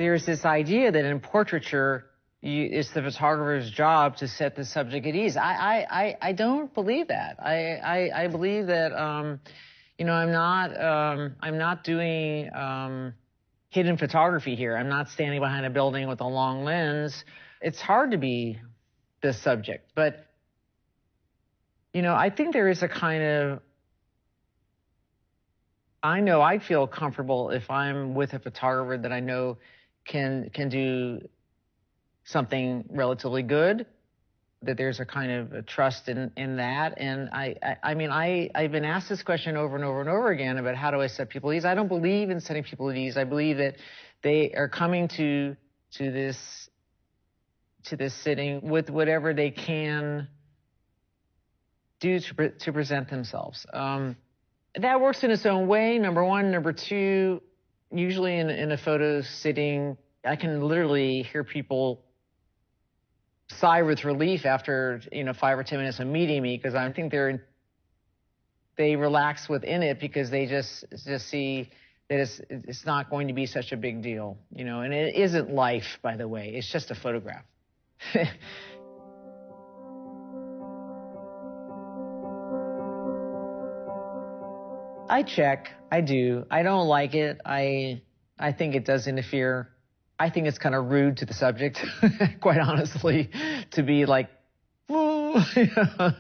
there's this idea that in portraiture, it's the photographer's job to set the subject at ease. I don't believe that. I believe that, you know, I'm not doing hidden photography here. I'm not standing behind a building with a long lens. It's hard to be this subject, but, you know, I think there is a kind of, I know I'd feel comfortable if I'm with a photographer that I know can do something relatively good, that there's a kind of a trust in that. And I mean, I've been asked this question over and over and over again about how do I set people at ease. I don't believe in setting people at ease. I believe that they are coming to this sitting with whatever they can do to present themselves. That works in its own way, number one. Number two, usually in a photo sitting, I can literally hear people sigh with relief after, you know, 5 or 10 minutes of meeting me, because I think they relax within it because they just see that it's not going to be such a big deal, you know. And it isn't life, by the way. It's just a photograph. I check. I do. I don't like it. I think it does interfere. I think it's kind of rude to the subject, quite honestly, to be like, oh, you know.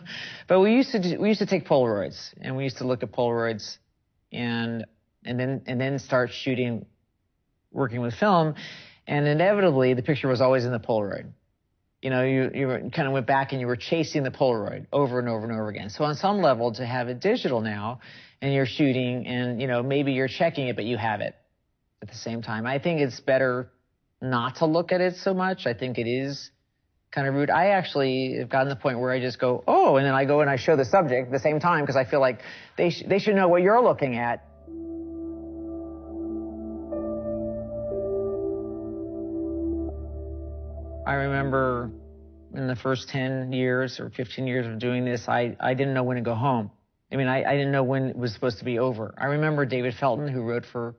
But we used to take Polaroids, and we used to look at Polaroids, and then start shooting, working with film, and inevitably the picture was always in the Polaroid. You know, you kind of went back and you were chasing the Polaroid over and over and over again. So on some level, to have it digital now, and you're shooting, and, you know, maybe you're checking it, but you have it at the same time. I think it's better not to look at it so much. I think it is kind of rude. I actually have gotten to the point where I just go, oh, and then I go and I show the subject at the same time, because I feel like they should know what you're looking at. I remember in the first 10 years or 15 years of doing this, I didn't know when to go home. I mean, I didn't know when it was supposed to be over. I remember David Felton, who wrote for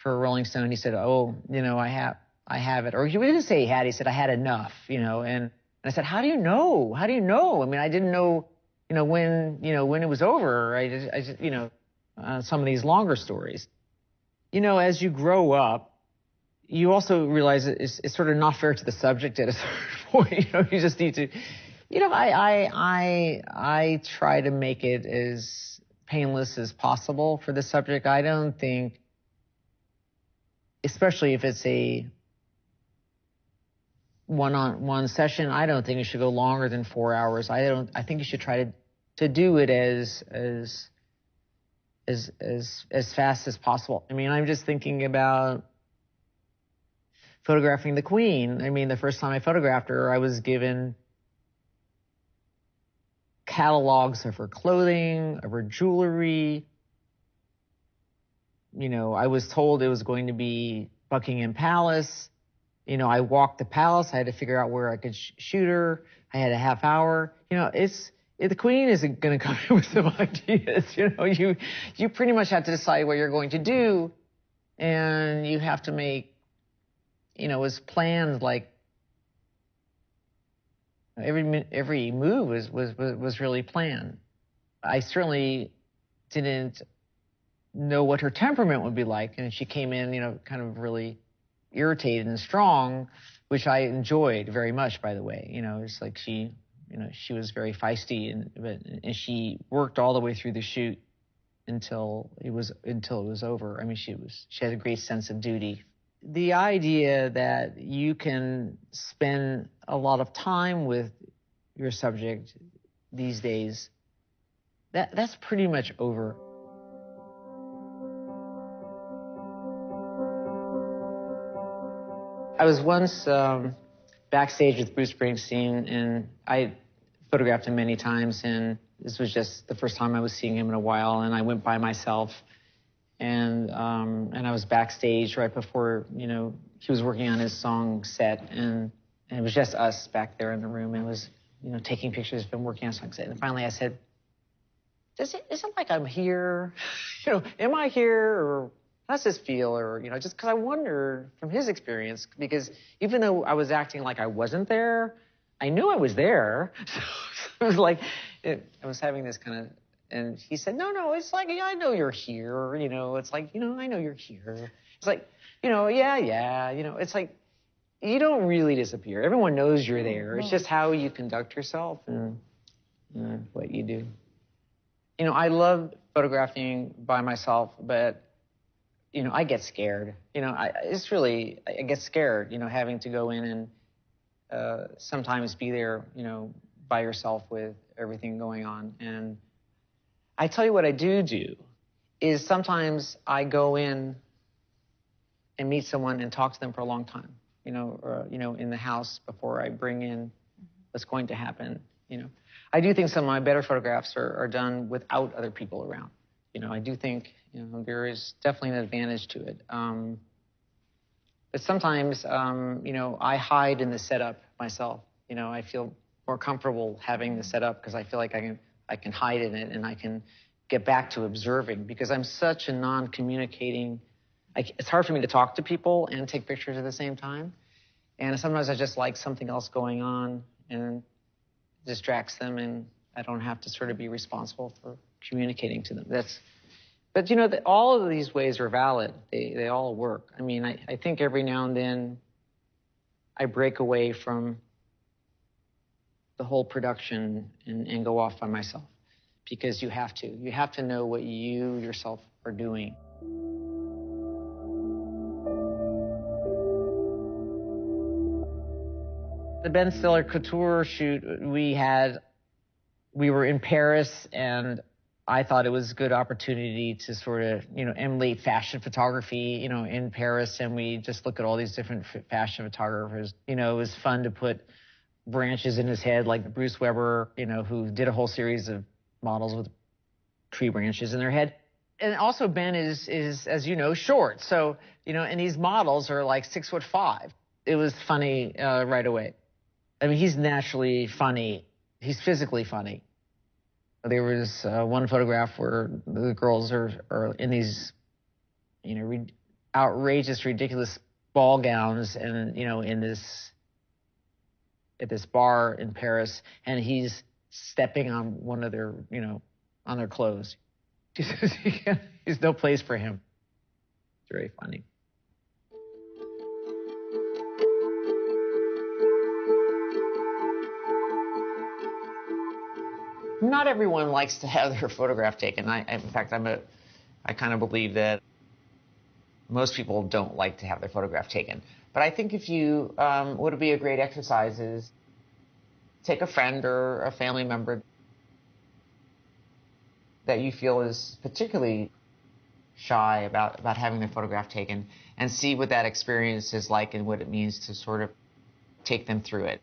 Rolling Stone, he said, oh, you know, I have it. Or he didn't say he had, he said, I had enough, you know. And I said, how do you know? How do you know? I mean, I didn't know, when it was over. I just you know, some of these longer stories. You know, as you grow up, you also realize it's sort of not fair to the subject at a certain point. You know, you just need to, you know, I try to make it as painless as possible for the subject. I don't think, especially if it's a one-on-one session, I don't think it should go longer than 4 hours. I think you should try to do it as fast as possible. I mean, I'm just thinking about photographing the Queen. I mean, the first time I photographed her, I was given catalogs of her clothing, of her jewelry. You know, I was told it was going to be Buckingham Palace. You know, I walked the palace. I had to figure out where I could shoot her. I had a half hour. You know, the Queen isn't going to come in with some ideas. You know, you pretty much have to decide what you're going to do, and you have to make, you know, as planned, like every move was really planned. I certainly didn't know what her temperament would be like, and she came in, you know, kind of really irritated and strong, which I enjoyed very much, by the way. You know, it's like she was very feisty, and she worked all the way through the shoot until it was over. I mean, she had a great sense of duty. The idea that you can spend a lot of time with your subject these days, that's pretty much over. I was once backstage with Bruce Springsteen, and I photographed him many times, and this was just the first time I was seeing him in a while, and I went by myself. And I was backstage right before, you know, he was working on his song set, and it was just us back there in the room. And it was, you know, taking pictures, been working on song set. And finally I said, is it like I'm here? You know, am I here, or how does this feel? Or, just because I wondered from his experience, because even though I was acting like I wasn't there, I knew I was there. So it was like, I was having this kind of, and he said, no, it's like, yeah, I know you're here. It's like, I know you're here. It's like, yeah. It's like, you don't really disappear. Everyone knows you're there. It's just how you conduct yourself and what you do. I love photographing by myself, but, I get scared. I get scared, having to go in and sometimes be there, by yourself with everything going on. And I tell you what I do is sometimes I go in and meet someone and talk to them for a long time, or, in the house before I bring in what's going to happen. I do think some of my better photographs are done without other people around. I do think, there is definitely an advantage to it. But sometimes, I hide in the setup myself. I feel more comfortable having the setup because I feel like I can hide in it and I can get back to observing because I'm such a non-communicating. It's hard for me to talk to people and take pictures at the same time. And sometimes I just like something else going on and it distracts them, and I don't have to sort of be responsible for communicating to them. But all of these ways are valid. They all work. I mean, I think every now and then I break away from the whole production and go off by myself because you have to. You have to know what you yourself are doing. The Ben Stiller couture shoot we were in Paris, and I thought it was a good opportunity to sort of, emulate fashion photography, in Paris, and we just look at all these different fashion photographers. It was fun to put branches in his head, like Bruce Weber, who did a whole series of models with tree branches in their head. And also Ben is as you know, short. So, and these models are like 6'5". It was funny right away. I mean, he's naturally funny. He's physically funny. There was one photograph where the girls are in these, outrageous, ridiculous ball gowns and, at this bar in Paris, and he's stepping on one of their, on their clothes. There's no place for him. It's very funny. Not everyone likes to have their photograph taken. In fact, I kind of believe that most people don't like to have their photograph taken. But I think if you, what would be a great exercise is take a friend or a family member that you feel is particularly shy about having their photograph taken and see what that experience is like and what it means to sort of take them through it.